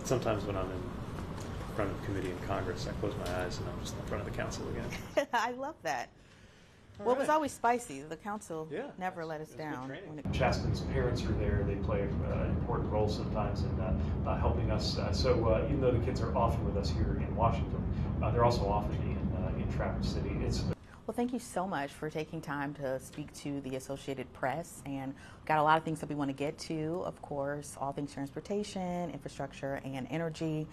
sometimes when I'm in front of a committee in Congress, I close my eyes and I'm just in front of the council again. I love that. Well, it was always spicy. The council never let us down. Chaston's parents are there. They play an important role sometimes in helping us. So even though the kids are often with us here in Washington, they're also often in Traverse City. Well, thank you so much for taking time to speak to the Associated Press, and got a lot of things that we want to get to, of course, all things transportation, infrastructure, and energy.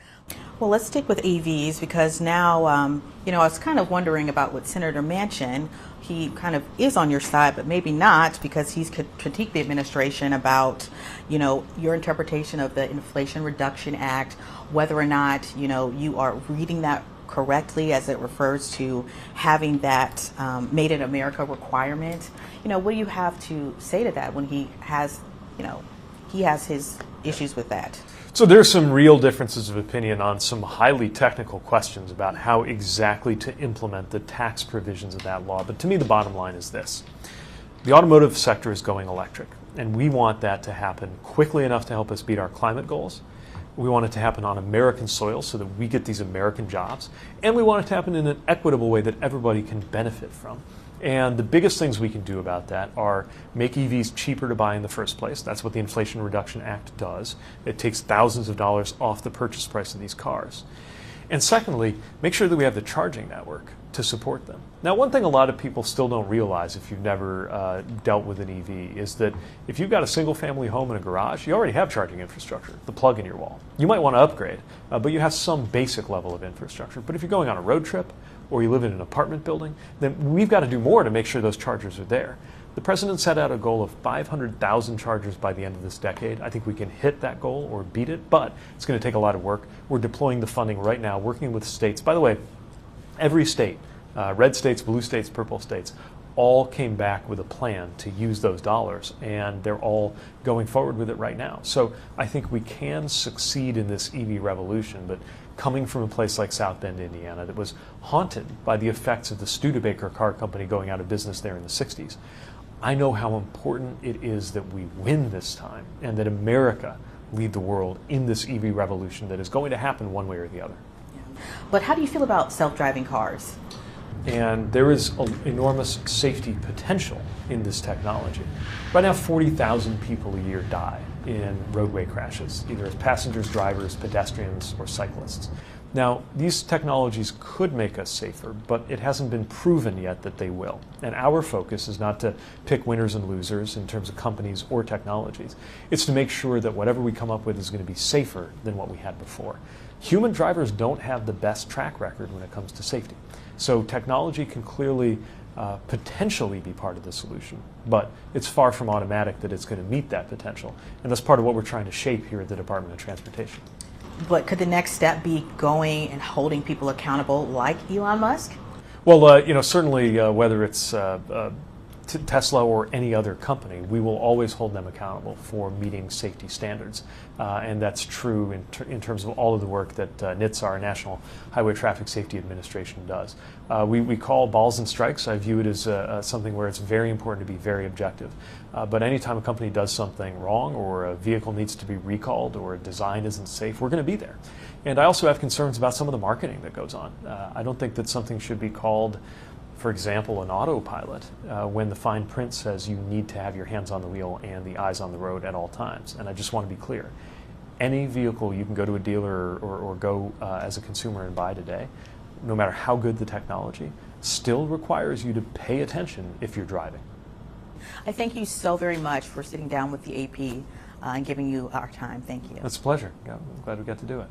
Well, let's stick with EVs because now, I was kind of wondering about what Senator Manchin, he kind of is on your side, but maybe not, because he's critiqued the administration about, your interpretation of the Inflation Reduction Act, whether or not, you are reading that correctly as it refers to having that Made in America requirement. What do you have to say to that when he has his issues with that? So there's some real differences of opinion on some highly technical questions about how exactly to implement the tax provisions of that law. But to me, the bottom line is this. The automotive sector is going electric, and we want that to happen quickly enough to help us beat our climate goals. We want it to happen on American soil so that we get these American jobs. And we want it to happen in an equitable way that everybody can benefit from. And the biggest things we can do about that are make EVs cheaper to buy in the first place. That's what the Inflation Reduction Act does. It takes thousands of dollars off the purchase price of these cars. And secondly, make sure that we have the charging network to support them. Now, one thing a lot of people still don't realize if you've never dealt with an EV is that if you've got a single family home and a garage, you already have charging infrastructure, the plug in your wall. You might want to upgrade, but you have some basic level of infrastructure. But if you're going on a road trip or you live in an apartment building, then we've got to do more to make sure those chargers are there. The president set out a goal of 500,000 chargers by the end of this decade. I think we can hit that goal or beat it, but it's going to take a lot of work. We're deploying the funding right now, working with states. By the way, every state, red states, blue states, purple states, all came back with a plan to use those dollars, and they're all going forward with it right now. So I think we can succeed in this EV revolution, but coming from a place like South Bend, Indiana, that was haunted by the effects of the Studebaker car company going out of business there in the 60s, I know how important it is that we win this time and that America lead the world in this EV revolution that is going to happen one way or the other. But how do you feel about self-driving cars? And there is enormous safety potential in this technology. Right now, 40,000 people a year die in roadway crashes, either as passengers, drivers, pedestrians, or cyclists. Now, these technologies could make us safer, but it hasn't been proven yet that they will. And our focus is not to pick winners and losers in terms of companies or technologies. It's to make sure that whatever we come up with is going to be safer than what we had before. Human drivers don't have the best track record when it comes to safety. So technology can clearly potentially be part of the solution, but it's far from automatic that it's going to meet that potential. And that's part of what we're trying to shape here at the Department of Transportation. But could the next step be going and holding people accountable like Elon Musk? Well, certainly whether it's Tesla or any other company, we will always hold them accountable for meeting safety standards. And that's true in terms of all of the work that NHTSA, our National Highway Traffic Safety Administration, does. We call balls and strikes. I view it as something where it's very important to be very objective. But anytime a company does something wrong, or a vehicle needs to be recalled, or a design isn't safe, we're going to be there. And I also have concerns about some of the marketing that goes on. I don't think that something should be called, for example, an autopilot, when the fine print says you need to have your hands on the wheel and the eyes on the road at all times. And I just want to be clear. Any vehicle you can go to a dealer or go as a consumer and buy today, no matter how good the technology, still requires you to pay attention if you're driving. I thank you so very much for sitting down with the AP and giving you our time. Thank you. It's a pleasure. I'm glad we got to do it.